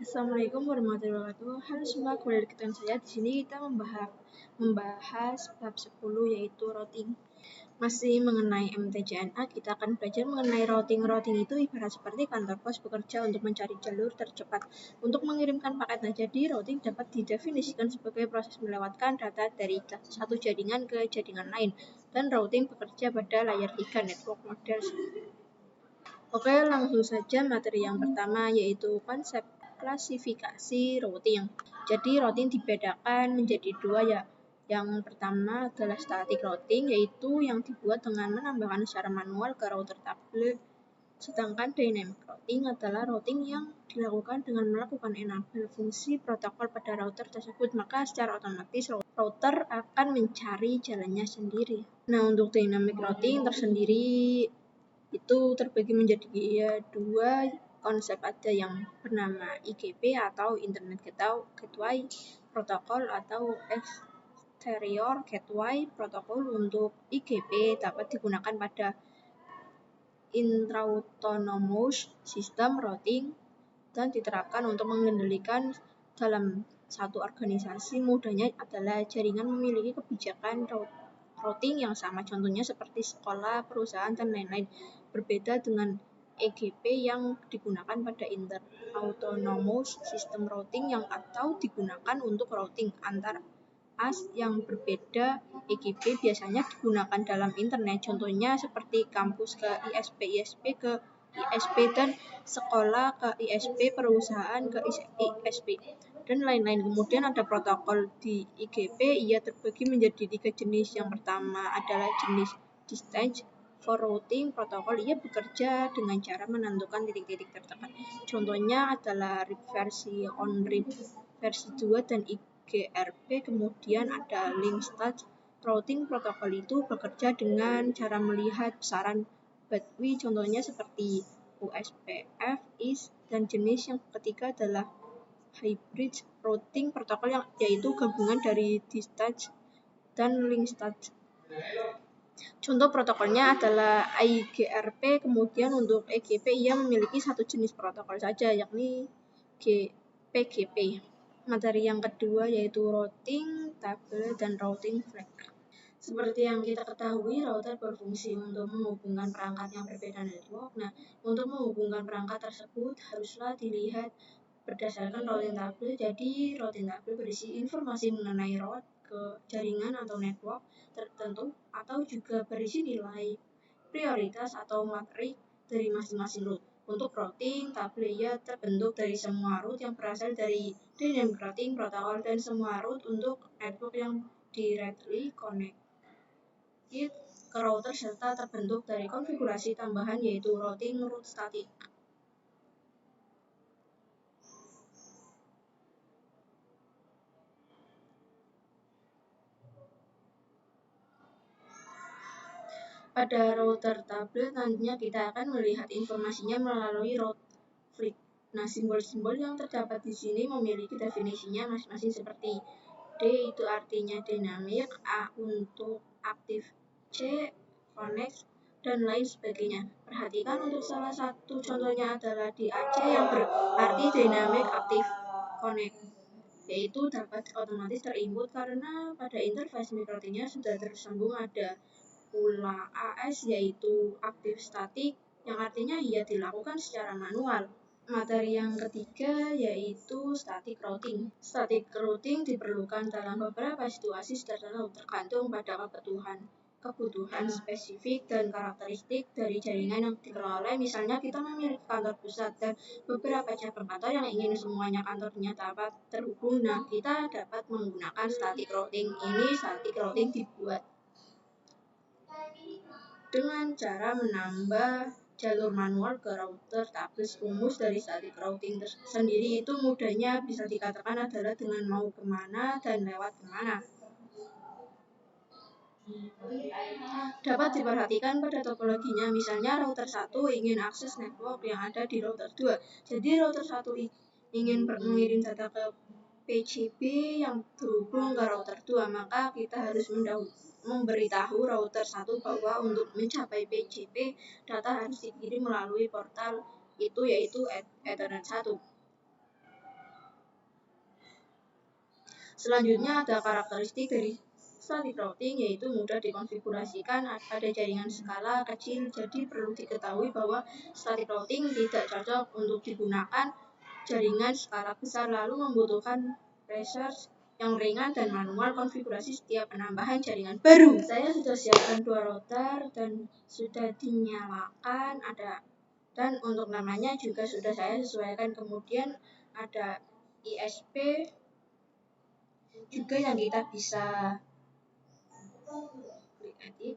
Assalamualaikum warahmatullahi wabarakatuh. Halo semua, kembali lagi dengan saya. Di sini kita membahas bab 10 yaitu routing. Masih mengenai MTJNA, kita akan belajar mengenai routing. Routing itu ibarat seperti kantor pos bekerja untuk mencari jalur tercepat untuk mengirimkan paketnya. Jadi routing dapat didefinisikan sebagai proses melewatkan data dari satu jaringan ke jaringan lain. Dan routing bekerja pada layar 3 network model. Oke, langsung saja materi yang pertama yaitu konsep klasifikasi routing. Jadi routing dibedakan menjadi dua ya. Yang pertama adalah static routing, yaitu yang dibuat dengan menambahkan secara manual ke router tablet. Sedangkan dynamic routing adalah routing yang dilakukan dengan melakukan enable fungsi protokol pada router tersebut, maka secara otomatis router akan mencari jalannya sendiri. Nah, untuk dynamic routing tersendiri itu terbagi menjadi dua konsep, ada yang bernama IGP atau Internet Gateway Protocol atau Exterior Gateway Protocol. Untuk IGP dapat digunakan pada intra-autonomous system routing dan diterapkan untuk mengendalikan dalam satu organisasi. Mudahnya adalah jaringan memiliki kebijakan routing yang sama, contohnya seperti sekolah, perusahaan, dan lain-lain. Berbeda dengan EGP yang digunakan pada inter-autonomous system routing yang atau digunakan untuk routing antar AS yang berbeda. EGP biasanya digunakan dalam internet, contohnya seperti kampus ke ISP ke ISP, dan sekolah ke ISP, perusahaan ke ISP, dan lain-lain. Kemudian ada protokol di IGP, ia terbagi menjadi 3 jenis. Yang pertama adalah jenis distance for routing protokol. Ia bekerja dengan cara menentukan titik-titik terdekat. Contohnya adalah RIP versi on-RIP versi 2 dan IGRP. Kemudian ada link state routing protokol, itu bekerja dengan cara melihat besaran bandwidth, contohnya seperti USPF, IS, dan jenis yang ketiga adalah hybrid routing protokol, yaitu gabungan dari distance dan link state. Contoh protokolnya adalah IGRP. Kemudian untuk EGP ia memiliki satu jenis protokol saja, yakni PGP. Materi yang kedua yaitu routing table dan routing flag. Seperti yang kita ketahui, router berfungsi untuk menghubungkan perangkat yang berbeda network. Nah, untuk menghubungkan perangkat tersebut haruslah dilihat berdasarkan routing table. Jadi routing table berisi informasi mengenai route ke jaringan atau network tertentu, atau juga berisi nilai prioritas atau matrik dari masing-masing route. Untuk routing table ia terbentuk dari semua route yang berasal dari dynamic routing protocol dan semua route untuk network yang directly connected ke router, serta terbentuk dari konfigurasi tambahan yaitu routing route static. Pada router tablet nantinya kita akan melihat informasinya melalui route flag. Nah, simbol-simbol yang terdapat di sini memiliki definisinya masing-masing, seperti D itu artinya dynamic, A untuk aktif, C connect, dan lain sebagainya. Perhatikan untuk salah satu contohnya adalah DAC yang berarti dynamic active connect, yaitu dapat otomatis terinput karena pada interface mikrotiknya sudah tersambung ada pula AS yaitu aktif statik, yang artinya ia dilakukan secara manual. Materi yang ketiga yaitu static routing. Static routing diperlukan dalam beberapa situasi tertentu, tergantung pada kebutuhan spesifik dan karakteristik dari jaringan yang dikelola. Misalnya kita memiliki kantor pusat dan beberapa cabang kantor yang ingin semuanya kantornya dapat terhubung. Nah, kita dapat menggunakan static routing. Ini static routing dibuat dengan cara menambah jalur manual ke router tablet. Rumus dari static routing sendiri itu mudahnya bisa dikatakan adalah dengan mau kemana dan lewat kemana. Dapat diperhatikan pada topologinya, misalnya router 1 ingin akses network yang ada di router 2. Jadi router 1 ingin mengirim data ke PCB yang terhubung ke router 2, maka kita harus memberitahu router 1 bahwa untuk mencapai PCB data harus dikirim melalui portal itu, yaitu Ethernet 1. Selanjutnya ada karakteristik dari static routing, yaitu mudah dikonfigurasikan pada jaringan skala kecil. Jadi perlu diketahui bahwa static routing tidak cocok untuk digunakan jaringan skala besar, lalu membutuhkan research yang ringan dan manual konfigurasi setiap penambahan jaringan baru. Saya sudah siapkan 2 router dan sudah dinyalakan, dan untuk namanya juga sudah saya sesuaikan. Kemudian ada ISP juga yang kita bisa klik edit.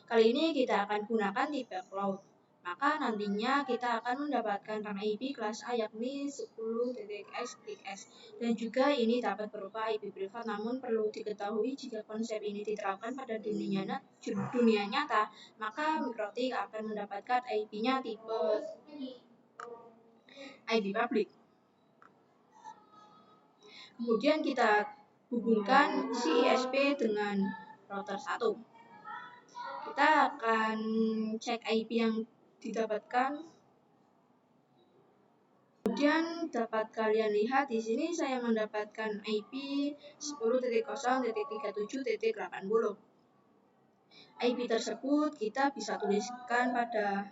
Kali ini kita akan gunakan tipe cloud. Maka nantinya kita akan mendapatkan RAM IP kelas A yakni 10.x dan juga ini dapat berupa IP privat, namun perlu diketahui jika konsep ini diterapkan pada dunia nyata, maka MikroTik akan mendapatkan IP-nya tipe IP public. Kemudian kita hubungkan si ISP dengan router 1. Kita akan cek IP yang didapatkan. Kemudian dapat kalian lihat di sini saya mendapatkan IP 10.0.37.80. IP tersebut kita bisa tuliskan pada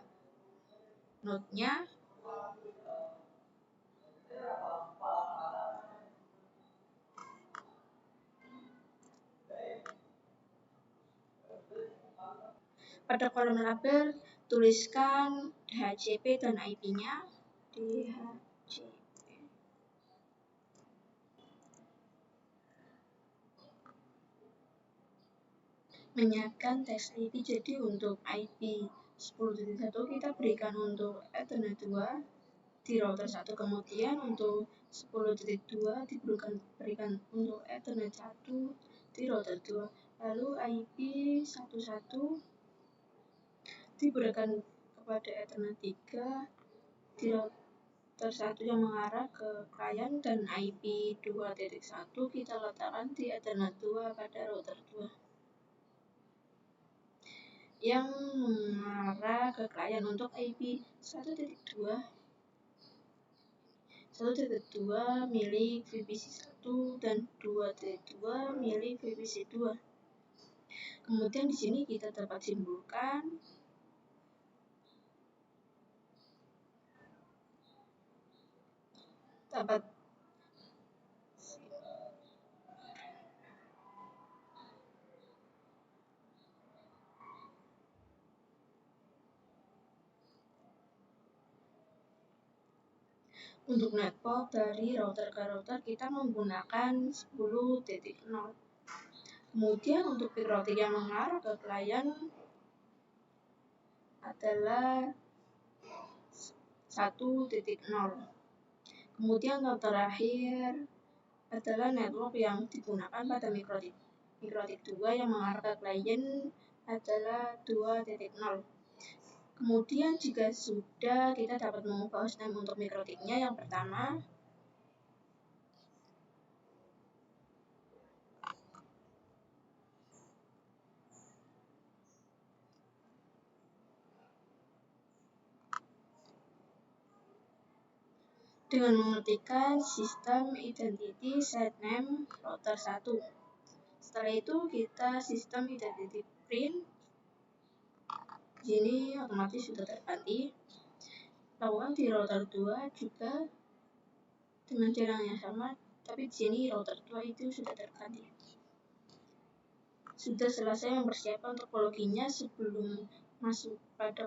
node-nya. Pada kolom label tuliskan DHCP dan IP-nya. DHCP. Menyiapkan teks IP, jadi untuk IP 10.1 kita berikan untuk Ethernet 2 di router 1, kemudian untuk 10.2 diberikan untuk Ethernet 1 di router 2, lalu IP 11 diberikan kepada Ethernet 3 di router 1 yang mengarah ke klien, dan IP 2.1 kita letakkan di Ethernet 2 pada router 2 yang mengarah ke klien. Untuk IP 1.2 milik VPC 1 dan 2.2 milik VPC 2. Kemudian di sini kita dapat simpulkan untuk network dari router ke router kita menggunakan 10.0. Kemudian untuk peak routing yang mengarah ke klien adalah 1.0. Kemudian yang terakhir adalah network yang digunakan pada MikroTik 2 yang mengarah ke klien adalah 2.0. Kemudian jika sudah, kita dapat mengubah hostname untuk MikroTik-nya. Yang pertama, dengan mengetikkan sistem identity set name router 1. Setelah itu kita sistem identity print. Di sini otomatis sudah terganti. Lakukan di router 2 juga dengan cara yang sama, tapi di sini router 2 itu sudah terganti. Sudah selesai mempersiapkan topologinya. Sebelum masuk pada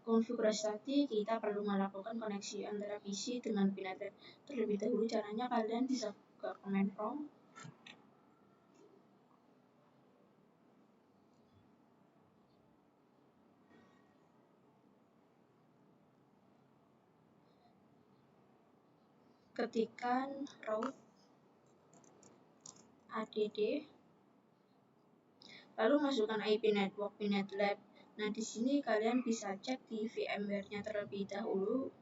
konfigurasi tadi, kita perlu melakukan koneksi antara PC dengan VNet terlebih dahulu. Caranya kalian bisa buka command prompt, ketikkan route add, lalu masukkan IP network VNet Lab. Nah, di sini kalian bisa cek di VMware-nya terlebih dahulu.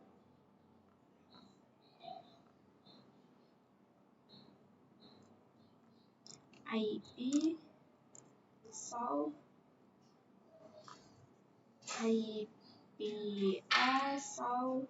IP solve IPA solve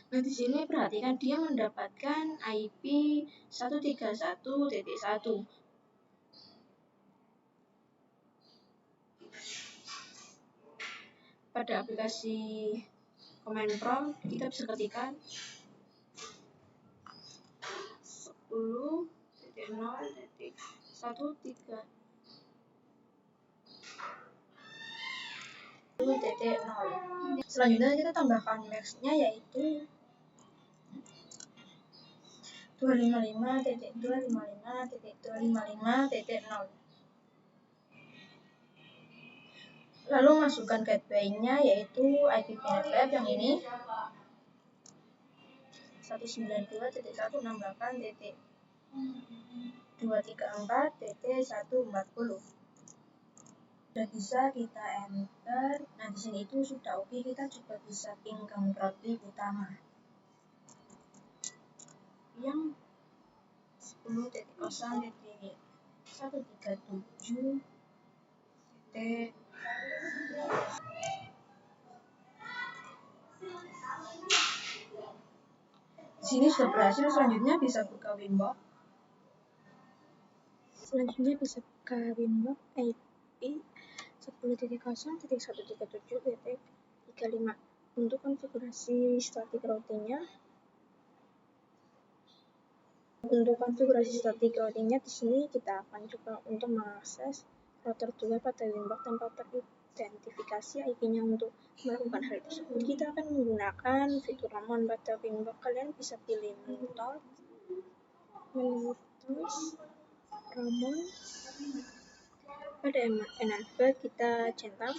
Nah, di sini perhatikan dia mendapatkan IP 131.1. Pada aplikasi command prompt kita bisa ketikkan 10.0.13. Selanjutnya kita tambahkan max-nya yaitu 255.255.255.0. Lalu masukkan gateway-nya yaitu IP VNet yang ini 192.168.234.140. Sudah bisa kita enter. Nah, di sini itu sudah oke. Kita juga bisa pinggang routing utama yang 10.0.137. Di sini sudah berhasil. Selanjutnya bisa buka Winbox. IP 10.0.137.35. Untuk konfigurasi static routingnya. Di sini kita akan coba untuk mengakses router 2 pada Winbox tanpa teridentifikasi IP-nya. Untuk melakukan hal tersebut, kita akan menggunakan fitur Ramon pada Winbox. Kalian bisa pilih menu tools, Ramon. Pada enable kita centang.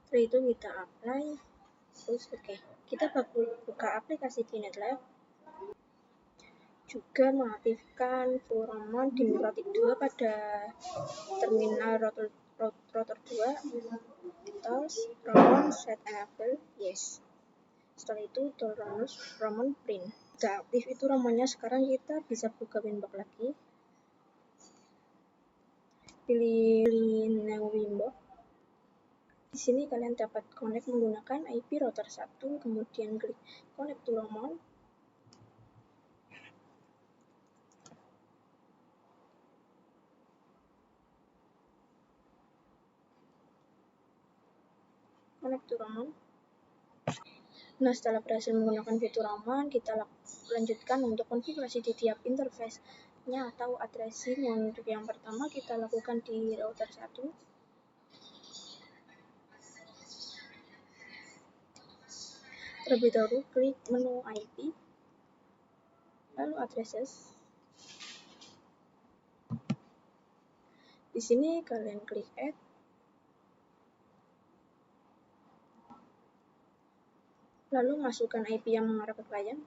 Setelah itu kita apply. Terus oke. Kita buka aplikasi VNet Lab. Juga mengaktifkan Ramon di router 2 pada terminal router 2. Terus Ramon set enable yes. Setelah itu Ramon print. Sudah aktif itu Ramonnya. Sekarang kita bisa buka Winbox lagi. Pilih new Winbox. Di sini kalian dapat connect menggunakan IP router 1, kemudian klik connect to Ramon. Connect to Ramon. Nah, setelah berhasil menggunakan fitur Ramon, kita lanjutkan untuk konfigurasi di tiap interface-nya atau addressing. Untuk yang pertama kita lakukan di router 1. Terlebih dahulu klik menu IP, lalu addresses. Di sini kalian klik add. Lalu masukkan IP yang mengarah ke klien.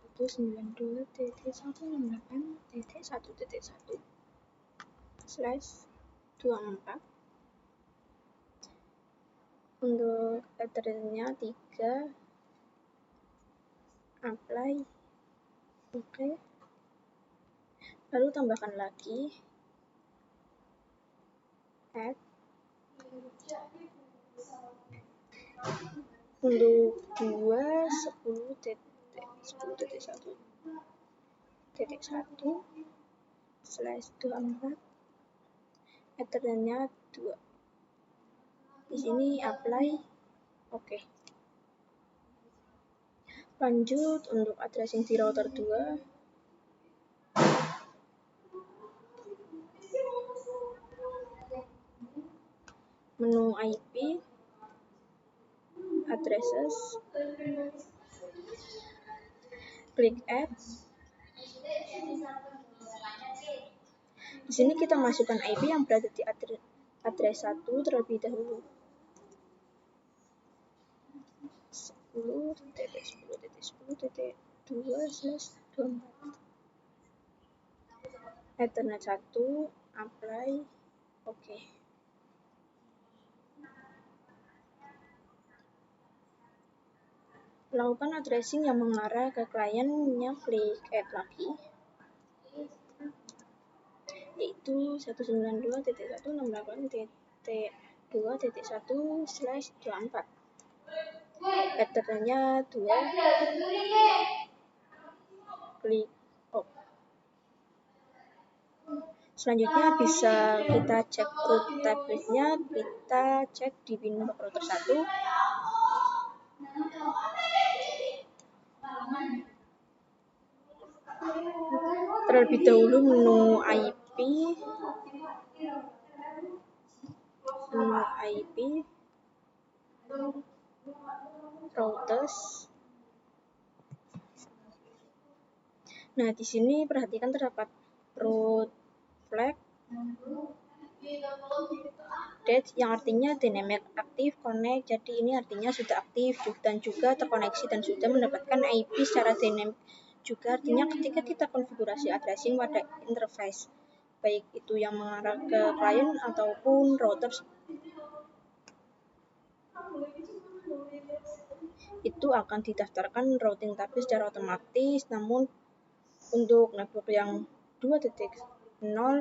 Itu 92.168.1.1/24. Untuk address-nya 3. Apply. Oke. Lalu tambahkan lagi add. Untuk 2.10.1.1/24. Address-nya 2. Di sini apply. Oke. Lanjut untuk addressing di router 2. Menu IP, addresses, klik add. Di sini kita masukkan IP yang berada di address 1 terlebih dahulu. 10.10.10.2/24. Ethernet 1, apply. Oke. Lakukan addressing yang mengarah ke kliennya, klik add lagi. yaitu 192.168.2.1/24. Patternnya 2, klik OK. Selanjutnya bisa kita cek root tabletnya, kita cek di window router 1. Terlebih dahulu menu IP, routers. Nah, di sini perhatikan terdapat root flag date yang artinya dynamic active connect. Jadi ini artinya sudah aktif dan juga terkoneksi dan sudah mendapatkan IP secara dynamic. Juga artinya ketika kita konfigurasi addressing pada interface, baik itu yang mengarah ke klien ataupun routers, itu akan didaftarkan routing tablet secara otomatis. Namun untuk network yang 2.0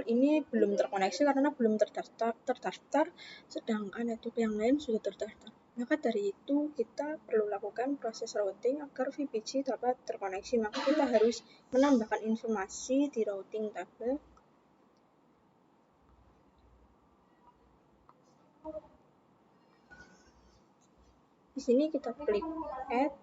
ini belum terkoneksi karena belum terdaftar, sedangkan network yang lain sudah terdaftar. Maka dari itu kita perlu lakukan proses routing agar VPC dapat terkoneksi. Maka kita harus menambahkan informasi di routing tablet. Di sini kita klik add.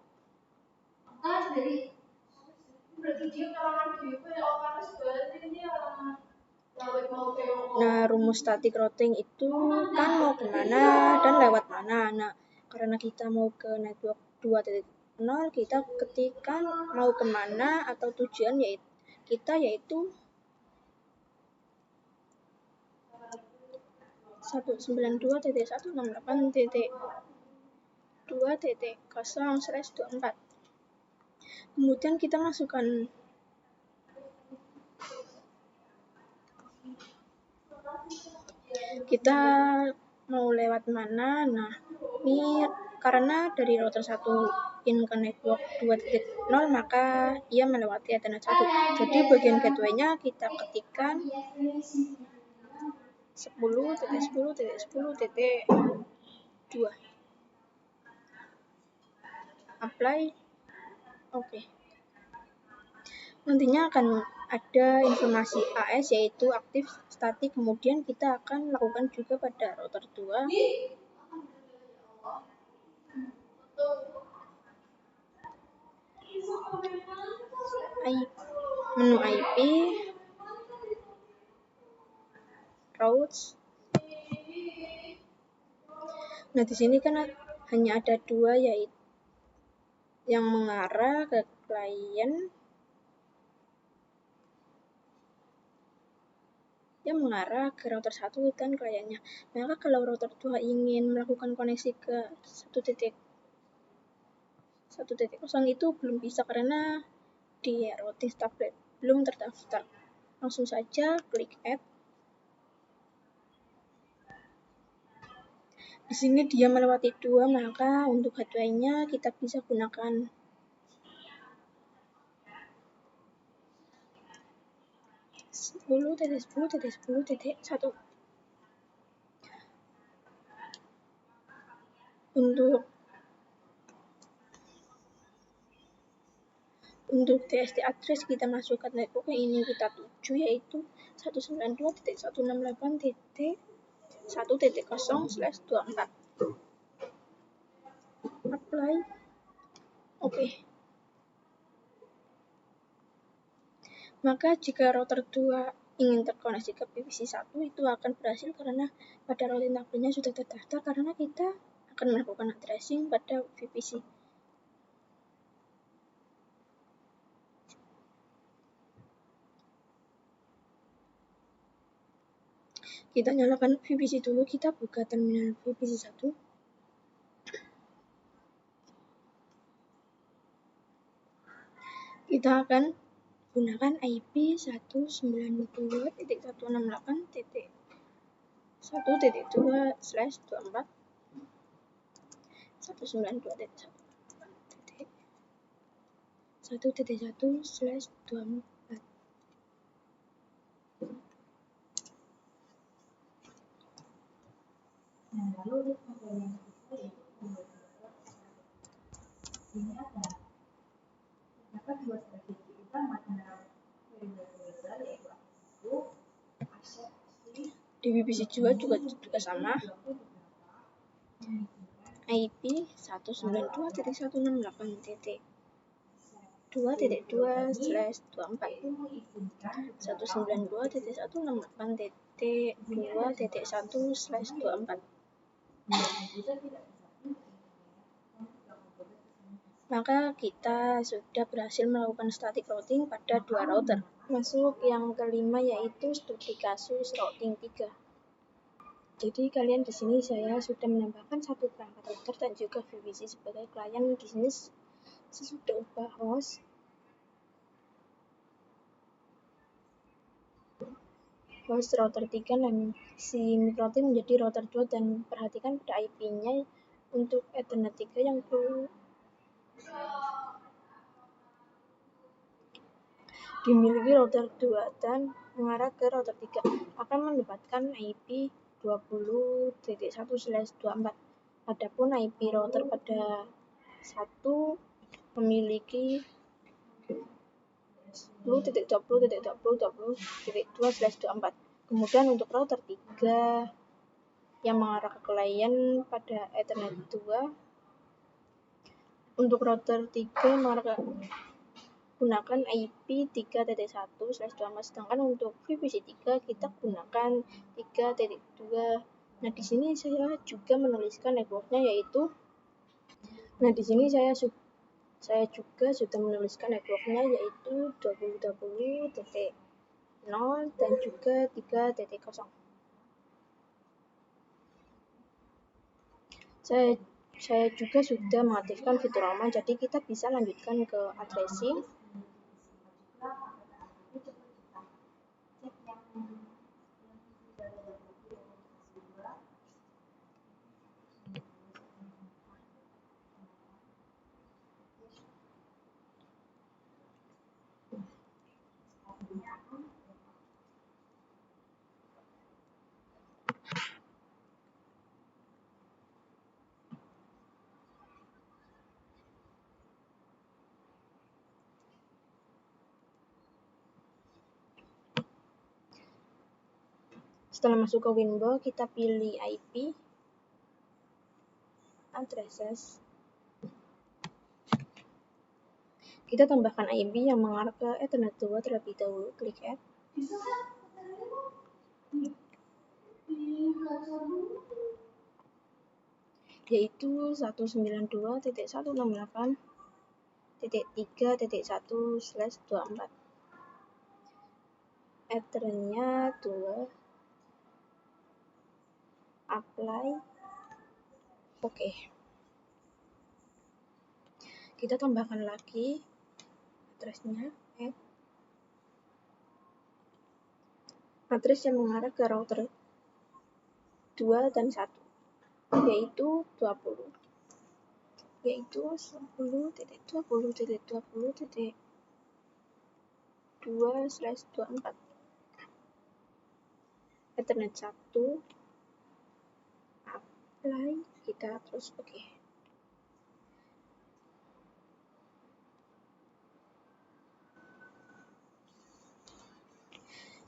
Nah, rumus static routing itu kan mau kemana dan lewat mana. Nah, karena kita mau ke network 2.0, kita ketikkan mau kemana atau tujuan yaitu 192.168.2.0/24. Kemudian kita masukkan kita mau lewat mana. Nah, ini karena dari router 1 in ke network 2.0, maka ia melewati Ethernet 1. Jadi bagian gateway-nya kita ketikkan 10.10.10.2. Apply. Oke. Nantinya akan ada informasi AS yaitu aktif statik. Kemudian kita akan lakukan juga pada router 2. Menu IP, routes. Nah, di sini kan hanya ada 2, yaitu yang mengarah ke klien, yang mengarah ke router 1 dan kliennya. Maka kalau router 2 ingin melakukan koneksi ke 1.0 itu belum bisa karena di routing tablet belum terdaftar. Langsung saja klik add. Di sini dia melewati 2, maka untuk gateway-nya kita bisa gunakan 10.10.10.1. Untuk TST address kita masukkan network yang ingin kita tuju yaitu 192.168.1.0/24. Apply. Oke. Maka jika router 2 ingin terkoneksi ke VPC 1 itu akan berhasil karena pada routing tabletnya sudah terdaftar karena kita akan melakukan addressing pada VPC. Kita nyalakan VPC dulu, kita buka terminal VPC 1. Kita akan gunakan IP 192.168.1.2/24. 192.168.1.1/24. Di BBC juga sama. IP 192.168.192.168.2.1/24. Maka kita sudah berhasil melakukan static routing pada 2 router. Masuk yang kelima yaitu studi kasus routing 3. Jadi kalian di sini saya sudah menambahkan satu perangkat router dan juga VPC sebagai klien. Di sini saya sudah ubah host router 3 dan si mikrotik menjadi router 2 dan perhatikan pada IP-nya untuk Ethernet 3 yang dimiliki router 2 dan mengarah ke router 3 akan mendapatkan IP 20.1/24. Adapun IP router pada 1 memiliki 10.20.20.2/24. Kemudian untuk router 3 yang mengarah ke klien pada Ethernet 2, untuk router 3 mengarah ke gunakan IP 3.1/24, sedangkan untuk VPC 3 kita gunakan 3.2. Nah, di sini saya juga menuliskan networknya yaitu saya juga sudah menuliskan networknya yaitu 20.0 dan juga 3.0. Saya juga sudah mengaktifkan fitur aman, jadi kita bisa lanjutkan ke addressing. Setelah masuk ke window, kita pilih IP, addresses. Kita tambahkan IP yang mengarah ke Ethernet 2 terlebih dahulu. Klik Add. Yaitu 192.168.3.1/24. Ethernetnya 2. Apply. Oke. Kita tambahkan lagi addressnya. Address yang mengarah ke router 2 dan 1 yaitu 10. Yaitu 10.20.20.2/24. Ethernet 1. Apply. Kita terus oke.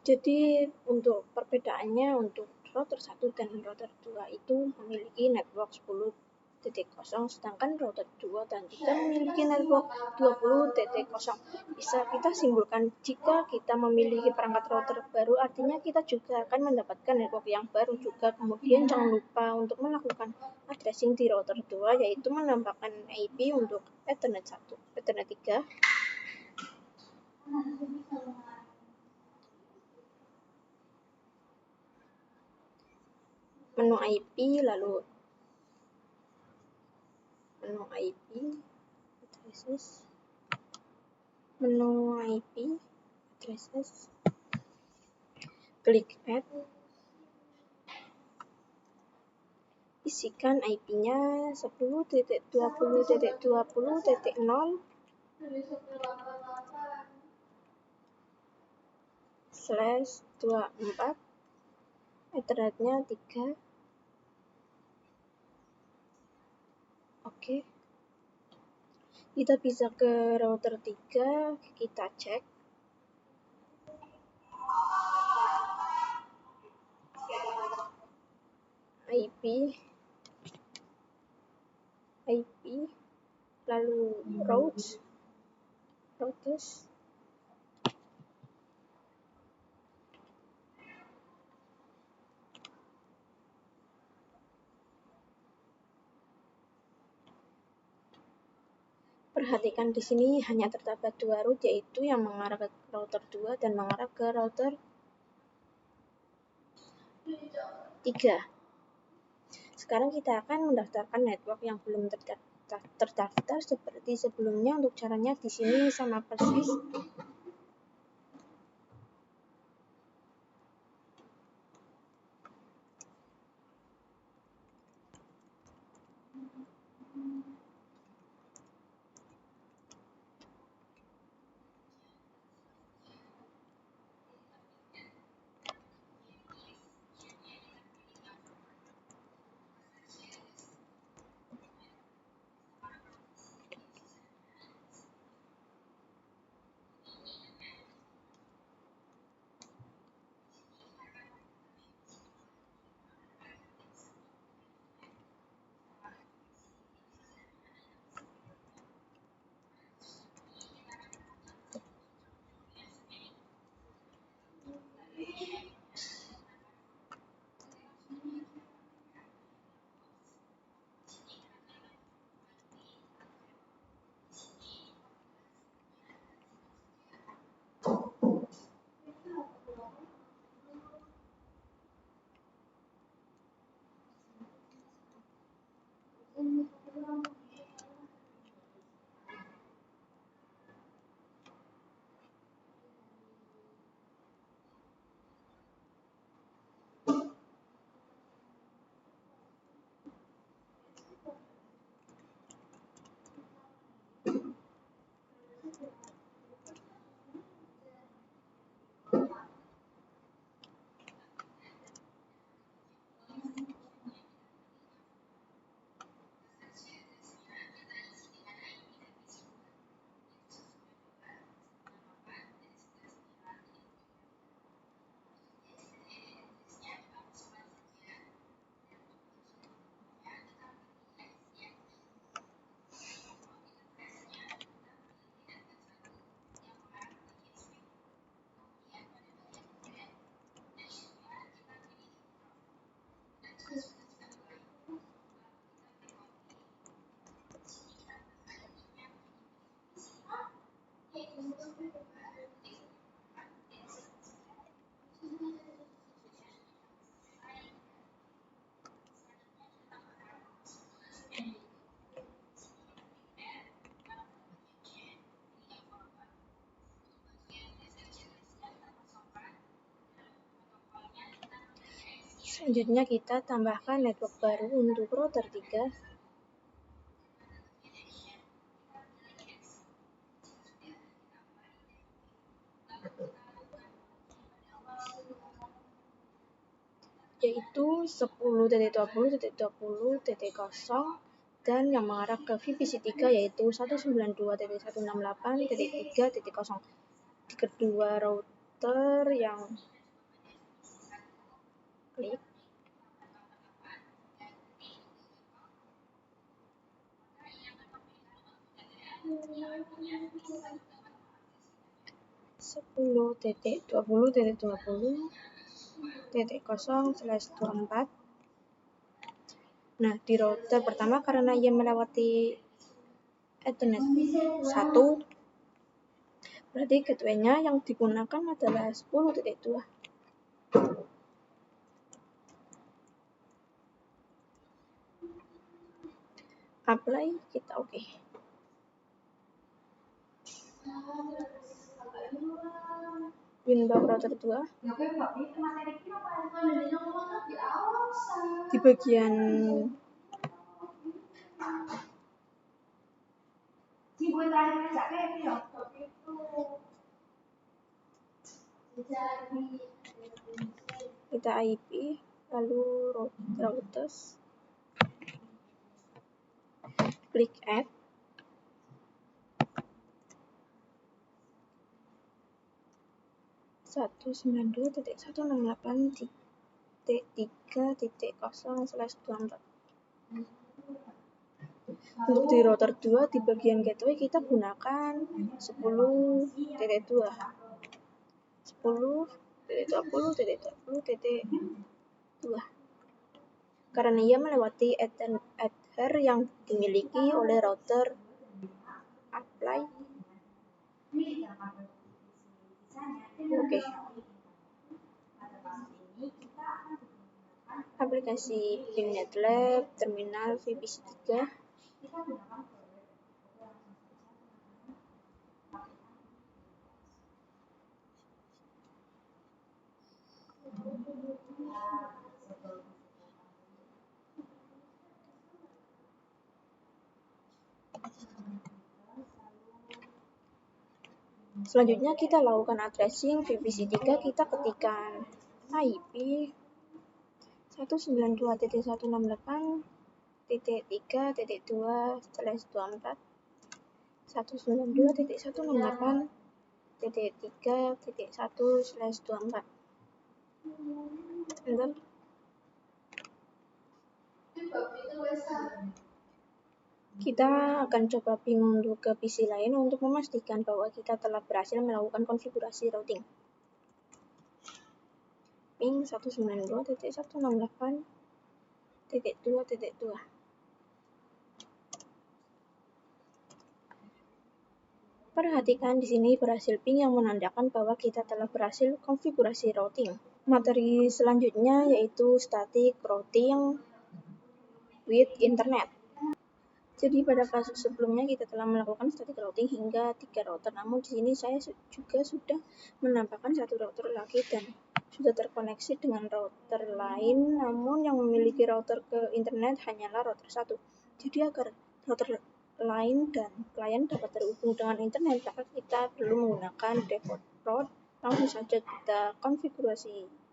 Jadi untuk perbedaannya untuk router 1 dan router 2 itu memiliki network 10.0, sedangkan router 2 dan 3 memiliki network 20.0. Bisa kita simpulkan jika kita memiliki perangkat router baru, artinya kita juga akan mendapatkan network yang baru juga. Kemudian jangan lupa untuk melakukan addressing di router 2, yaitu menambahkan IP untuk Ethernet 1, Ethernet 3. Menu IP, lalu menu IP, addresses, menu IP, addresses, klik Add, isikan IP-nya 10.20.0/24, Ethernetnya 3, Kita bisa ke router 3, kita cek. IP, lalu routes. Perhatikan di sini hanya terdapat 2 route, yaitu yang mengarah ke router 2 dan mengarah ke router 3. Sekarang kita akan mendaftarkan network yang belum terdaftar seperti sebelumnya. Untuk caranya di sini sama persis. Selanjutnya kita tambahkan network baru untuk router 3. Yaitu 10.20.20.0 dan yang mengarah ke VPC 3 yaitu 192.168.3.0. Di kedua router yang klik 10.20.20.0/24. Nah, di router pertama karena ia melewati Ethernet 1, berarti gateway-nya yang digunakan adalah 10.2. Apply, kita oke. Windows router 2. Di bagian kita IP, lalu routers, klik add. 192.168.3.0/24. Untuk di router 2 di bagian gateway kita gunakan 10.2. 10.20.20.2 karena ia melewati Ether yang dimiliki oleh router apply. Oke. Aplikasi Pinet Lab, terminal VPC 3. Selanjutnya kita lakukan addressing VPC 3, kita ketikkan IP 192.168.3.2/24. 192.168.3.1/24. Enter. Kita akan coba ping untuk ke PC lain untuk memastikan bahwa kita telah berhasil melakukan konfigurasi routing. Ping 192.168.2.2. Perhatikan di sini berhasil ping yang menandakan bahwa kita telah berhasil konfigurasi routing. Materi selanjutnya yaitu static routing with internet. Jadi pada kasus sebelumnya kita telah melakukan static routing hingga 3 router, namun di sini saya juga sudah menambahkan 1 router lagi dan sudah terkoneksi dengan router lain, namun yang memiliki router ke internet hanyalah router 1. Jadi agar router lain dan klien dapat terhubung dengan internet, maka kita perlu menggunakan default route. Langsung saja kita konfigurasi.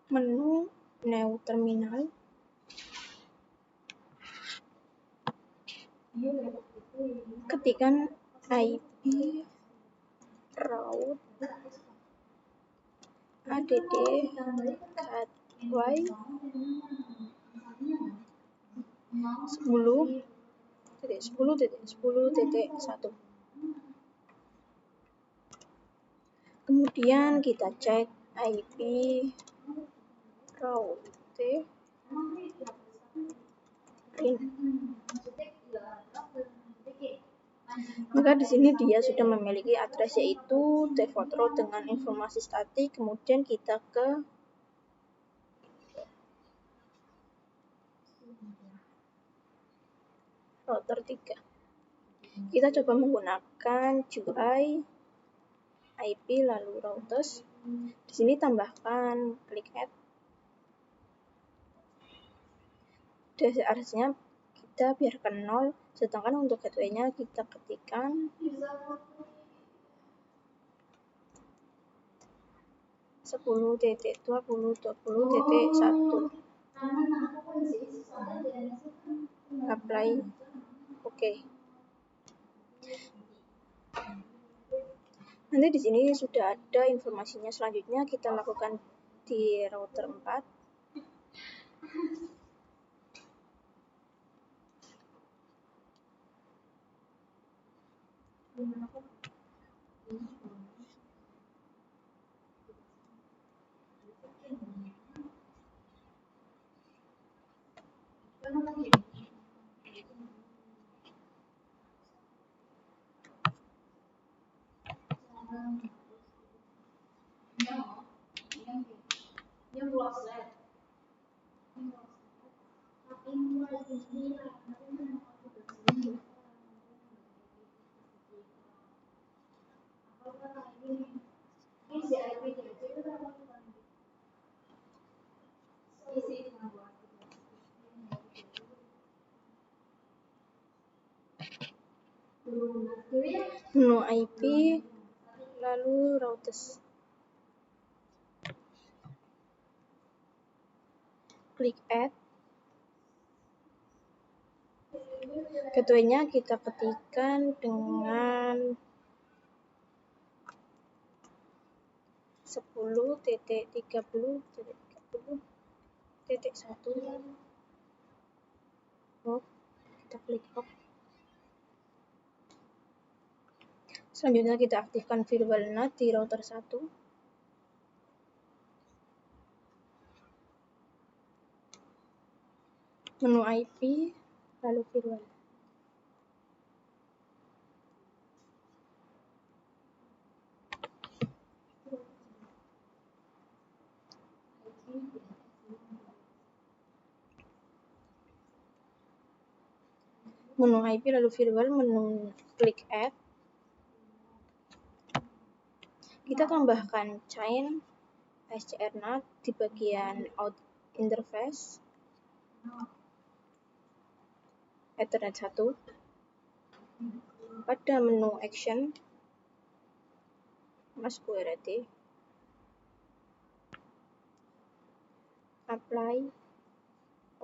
Menu New Terminal. Ketikkan IP route add gateway 10.10.10.1. Kemudian kita cek IP route print. Maka di sini dia sudah memiliki address yaitu default route dengan informasi statik. Kemudian kita ke router 3. Kita coba menggunakan GUI IP lalu routers. Di sini tambahkan klik add. DSRC-nya kita biarkan 0, sedangkan untuk gateway-nya kita ketikkan 10.20.20.1. Apply. Oke. Nanti di sini sudah ada informasinya. Selanjutnya kita lakukan di router 4. Menu IP lalu routers. Klik add. Gateway-nya kita ketikkan dengan 10.30.30.1. Kita klik OK. Selanjutnya kita aktifkan virtual NAT di router 1. Menu IP, lalu virtual. Menu IP lalu virtual, menu klik add. Kita tambahkan chain SCRNAT di bagian out interface Ethernet 1. Pada menu action masuk URT, apply,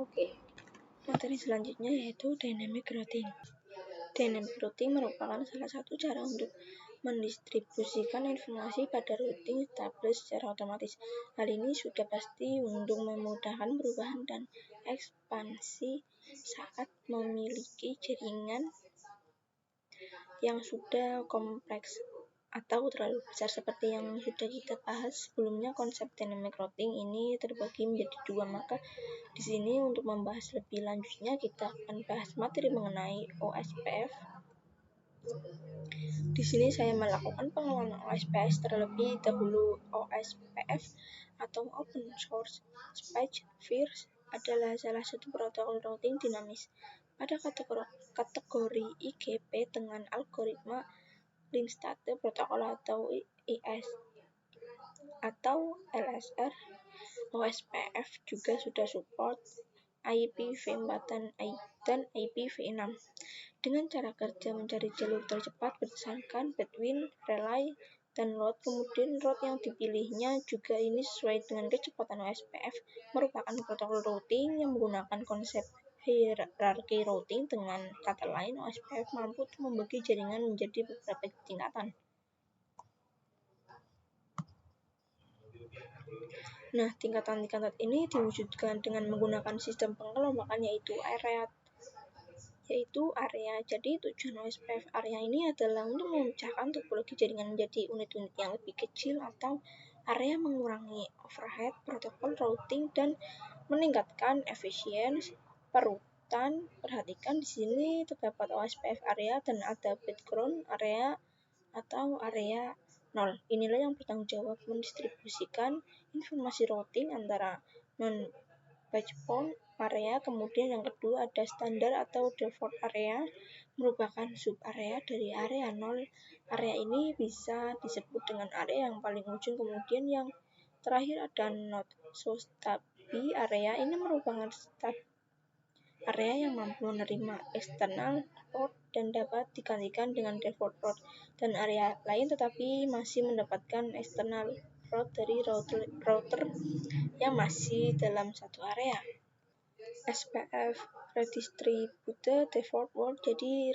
oke. Materi selanjutnya yaitu dynamic routing. Dynamic routing merupakan salah satu cara untuk mendistribusikan informasi pada routing tablet secara otomatis. Hal ini sudah pasti untuk memudahkan perubahan dan ekspansi saat memiliki jaringan yang sudah kompleks atau terlalu besar. Seperti yang sudah kita bahas sebelumnya, konsep dynamic routing ini terbagi menjadi dua. Maka di sini untuk membahas lebih lanjutnya kita akan bahas materi mengenai OSPF. Di sini saya melakukan pengenalan OSPF terlebih dahulu. OSPF atau Open Source Specifier adalah salah satu protokol routing dinamis pada kategori IGP dengan algoritma link state protokol atau IS atau LSR. OSPF juga sudah support IPv4 dan IPv6 dengan cara kerja mencari jalur tercepat berdasarkan between, relay, dan load. Kemudian route yang dipilihnya juga ini sesuai dengan kecepatan. OSPF merupakan protokol routing yang menggunakan konsep hierarki routing. Dengan kata lain, OSPF mampu membagi jaringan menjadi beberapa tingkatan. Nah, tingkatan-tingkatan ini diwujudkan dengan menggunakan sistem pengelompokan yaitu area. Jadi tujuan OSPF area ini adalah untuk memecahkan topologi jaringan menjadi unit-unit yang lebih kecil atau area, mengurangi overhead protokol routing dan meningkatkan efisiensi perutan. Perhatikan di sini terdapat OSPF area dan ada background area atau area 0. Inilah yang bertanggung jawab mendistribusikan informasi routing antara non-backbone area. Kemudian yang kedua ada standar atau default area, merupakan sub area dari area 0. Area ini bisa disebut dengan area yang paling ujung. Kemudian yang terakhir ada not so stubby area. Ini merupakan stub area yang mampu menerima external port dan dapat digantikan dengan default port dan area lain, tetapi masih mendapatkan external port dari router yang masih dalam satu area. SPF Redistributed Default Word. Jadi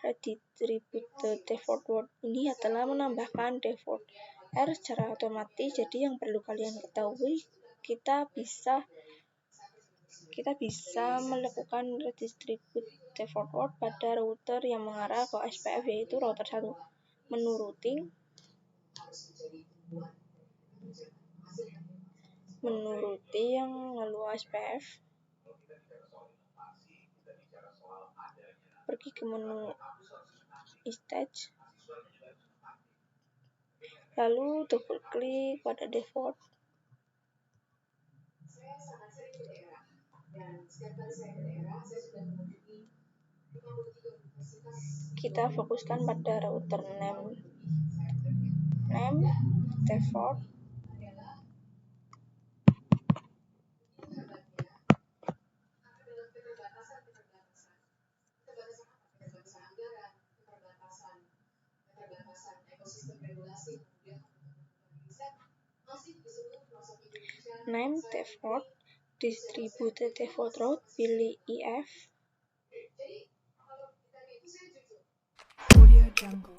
Redistributed Default Word ini adalah menambahkan default R secara otomatis. Jadi yang perlu kalian ketahui, kita bisa melakukan redistribute default word pada router yang mengarah ke OSPF yaitu router 1. Menu routing, lalu OSPF, pergi ke menu stage, lalu double klik pada default. Kita fokuskan pada router name default, name default, distributed default route, pilih IF, dijangkau.